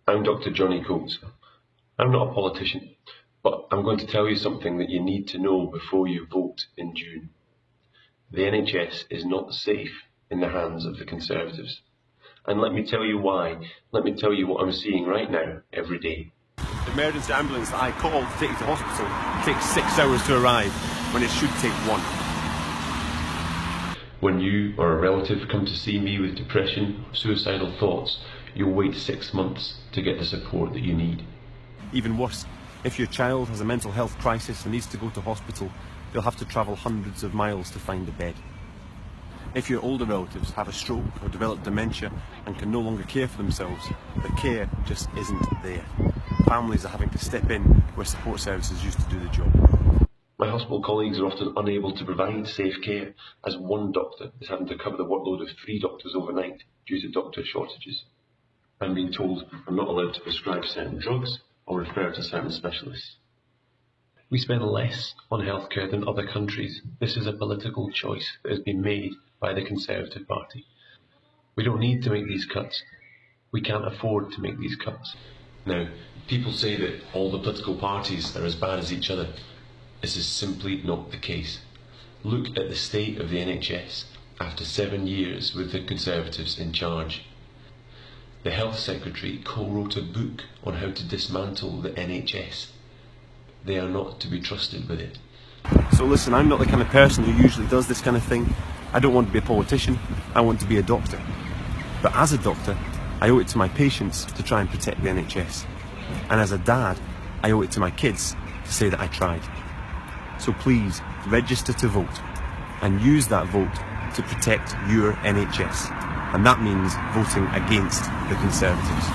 I'm Dr. Johnny Coates. I'm not a politician, but I'm going to tell you something that you need to know before you vote in June. The NHS is not safe in the hands of the Conservatives. And let me tell you why. Let me tell you what I'm seeing right now, every day. The emergency ambulance that I called to take you to hospital takes 6 hours to arrive, when it should take 1. When you or a relative come to see me with depression or suicidal thoughts, you'll wait 6 months to get the support that you need. Even worse, if your child has a mental health crisis and needs to go to hospital, they'll have to travel hundreds of miles to find a bed. If your older relatives have a stroke or develop dementia and can no longer care for themselves, the care just isn't there. Families are having to step in where support services used to do the job. My hospital colleagues are often unable to provide safe care, as one doctor is having to cover the workload of 3 doctors overnight due to doctor shortages. I'm being told I'm not allowed to prescribe certain drugs or refer to certain specialists. We spend less on healthcare than other countries. This is a political choice that has been made by the Conservative Party. We don't need to make these cuts. We can't afford to make these cuts. Now, people say that all the political parties are as bad as each other. This is simply not the case. Look at the state of the NHS after 7 years with the Conservatives in charge. The Health Secretary co-wrote a book on how to dismantle the NHS. They are not to be trusted with it. So listen, I'm not the kind of person who usually does this kind of thing. I don't want to be a politician, I want to be a doctor. But as a doctor, I owe it to my patients to try and protect the NHS. And as a dad, I owe it to my kids to say that I tried. So please, register to vote, and use that vote to protect your NHS. And that means voting against the Conservatives.